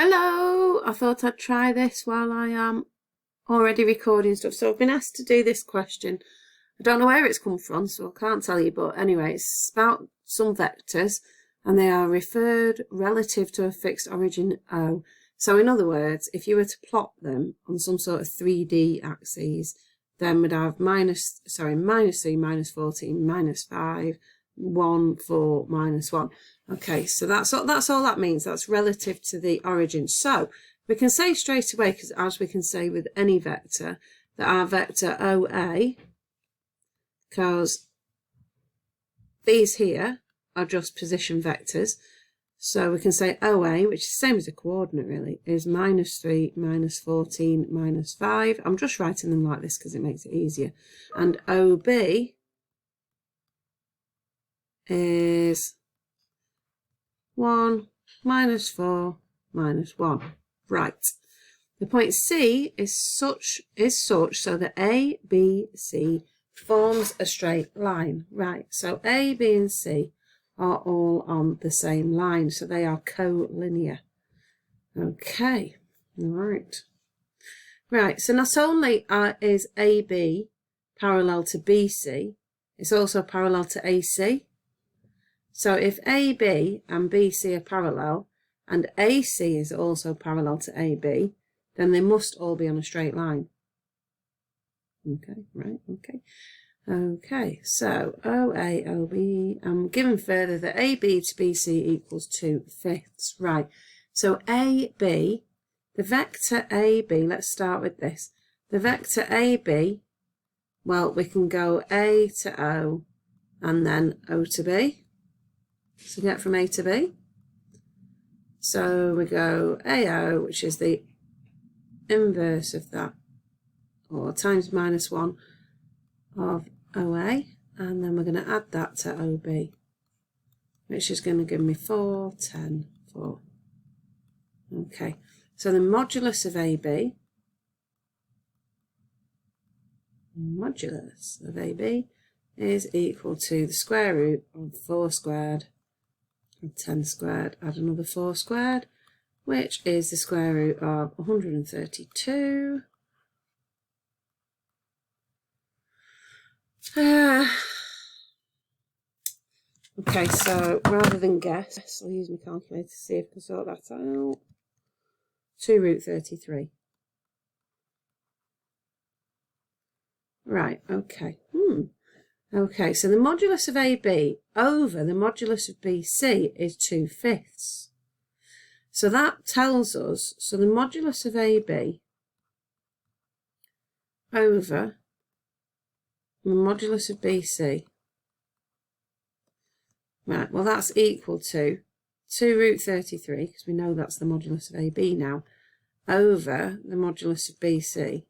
Hello! I thought I'd try this while I am already recording stuff. So I've been asked to do this question. I don't know where it's come from, so I can't tell you. But anyway, it's about some vectors, and they are referred relative to a fixed origin O. So in other words, if you were to plot them on some sort of 3D axes, then we'd have minus 3, minus 14, minus 5, 1, 4, minus 1. Okay, so that's all that means. That's relative to the origin. So we can say straight away, because as we can say with any vector, that our vector OA, because these here are just position vectors, so we can say OA, which is the same as a coordinate really, is minus 3, minus 14, minus 5. I'm just writing them like this because it makes it easier. And OB is 1, minus 4, minus 1. Right. The point C is such so that A, B, C forms a straight line. Right. So A, B, and C are all on the same line. So they are collinear. Okay. All right. Right. So not only is AB parallel to BC, it's also parallel to AC. So if AB and BC are parallel, and AC is also parallel to AB, then they must all be on a straight line. Okay, right, okay. Okay, so OA, OB, I'm given further that AB to BC equals 2/5. Right, so AB, the vector AB, let's start with this. The vector AB, well, we can go A to O and then O to B. So get from A to B. So we go AO, which is the inverse of that, or times minus 1 of OA, and then we're going to add that to OB, which is going to give me 4, 10, 4. Okay, so the modulus of AB, is equal to the square root of 4 squared and 10 squared, add another 4 squared, which is the square root of 132. Okay, so rather than guess, I'll use my calculator to see if I can sort that out. 2 root 33. Right, okay. Okay, so the modulus of AB over the modulus of BC is 2/5. So that tells us, so the modulus of AB over the modulus of BC, right, well that's equal to 2 root 33, because we know that's the modulus of AB now, over the modulus of BC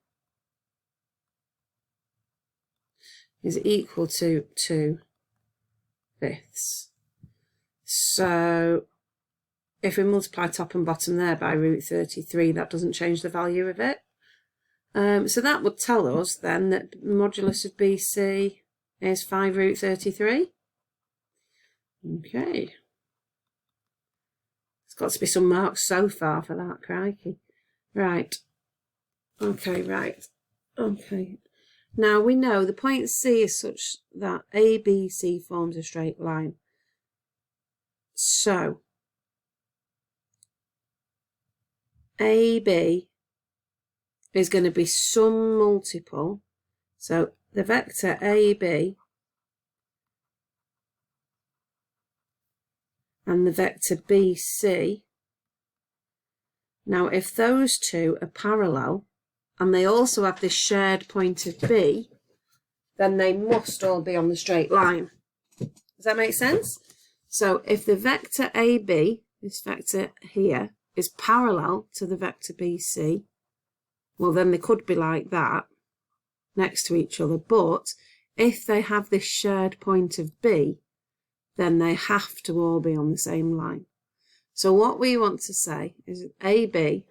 is equal to 2/5. So if we multiply top and bottom there by root 33, that doesn't change the value of it. So that would tell us then that the modulus of BC is 5 root 33. Okay. It's got to be some marks so far for that, crikey. Right. Okay, right. Okay. Now we know the point C is such that ABC forms a straight line. So AB is going to be some multiple. So the vector AB and the vector BC. Now if those two are parallel, and they also have this shared point of B, then they must all be on the straight line. Does that make sense? So if the vector AB, this vector here, is parallel to the vector BC, well then they could be like that, next to each other, but if they have this shared point of B, then they have to all be on the same line. So what we want to say is AB,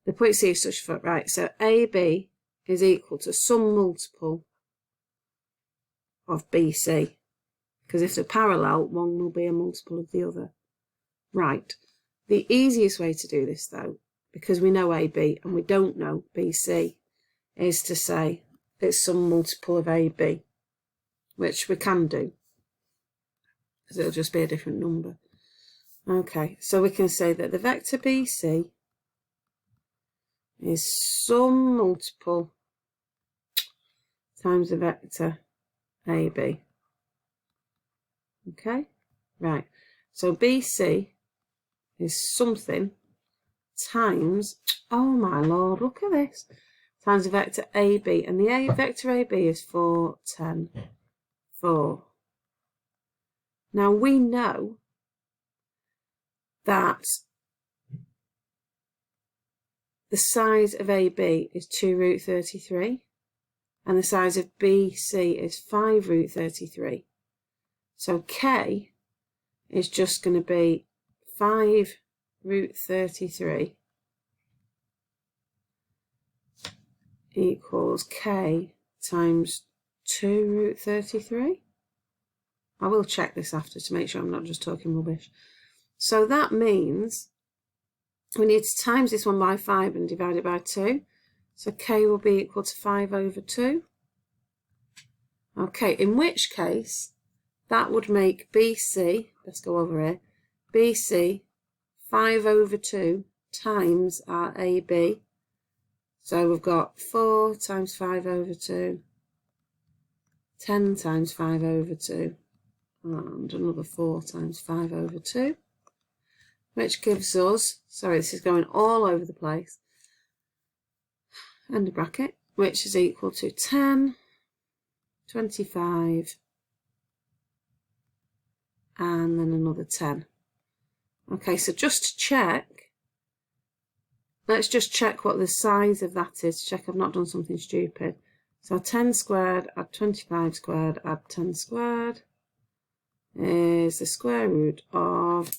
the point C is such that, right, so AB is equal to some multiple of BC, because if they're parallel, one will be a multiple of the other. Right, The easiest way to do this, though, because we know AB and we don't know BC, is to say it's some multiple of AB, which we can do, because it'll just be a different number. Okay, so we can say that the vector BC is some multiple times the vector AB. Okay, right. So BC is something times, oh my lord, look at this, times the vector AB. And the vector AB is 4, 10, 4. Now we know that the size of AB is 2 root 33 and the size of BC is 5 root 33. So K is just going to be 5 root 33 equals K times 2 root 33. I will check this after to make sure I'm not just talking rubbish. So that means we need to times this one by 5 and divide it by 2. So K will be equal to 5 over 2. Okay, in which case that would make BC, let's go over here, BC 5 over 2 times our AB. So we've got 4 times 5 over 2, 10 times 5 over 2, and another 4 times 5 over 2, which gives us, sorry, this is going all over the place, and a bracket, which is equal to 10, 25, and then another 10. Okay, so just to check, let's just check what the size of that is, check I've not done something stupid. So 10 squared add 25 squared add 10 squared is the square root of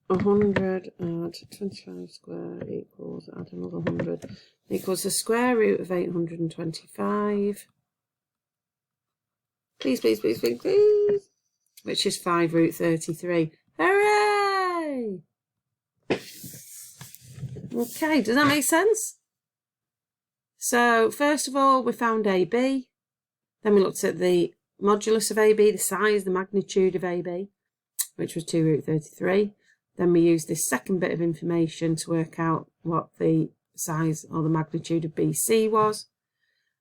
100 add 25 squared equals, add another 100, equals the square root of 825. Please, please, please, please, please. Which is 5 root 33. Hooray! Okay, does that make sense? So, first of all, we found AB. Then we looked at the modulus of AB, the size, the magnitude of AB, which was 2 root 33. Then we used this second bit of information to work out what the size or the magnitude of BC was.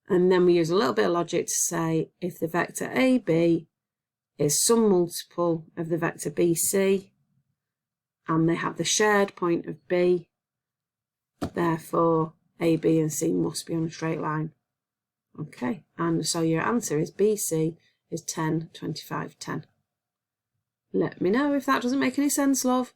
And then we use a little bit of logic to say if the vector AB is some multiple of the vector BC and they have the shared point of B, therefore A, B and C must be on a straight line. Okay, and so your answer is BC is 10, 25, 10. Let me know if that doesn't make any sense, love.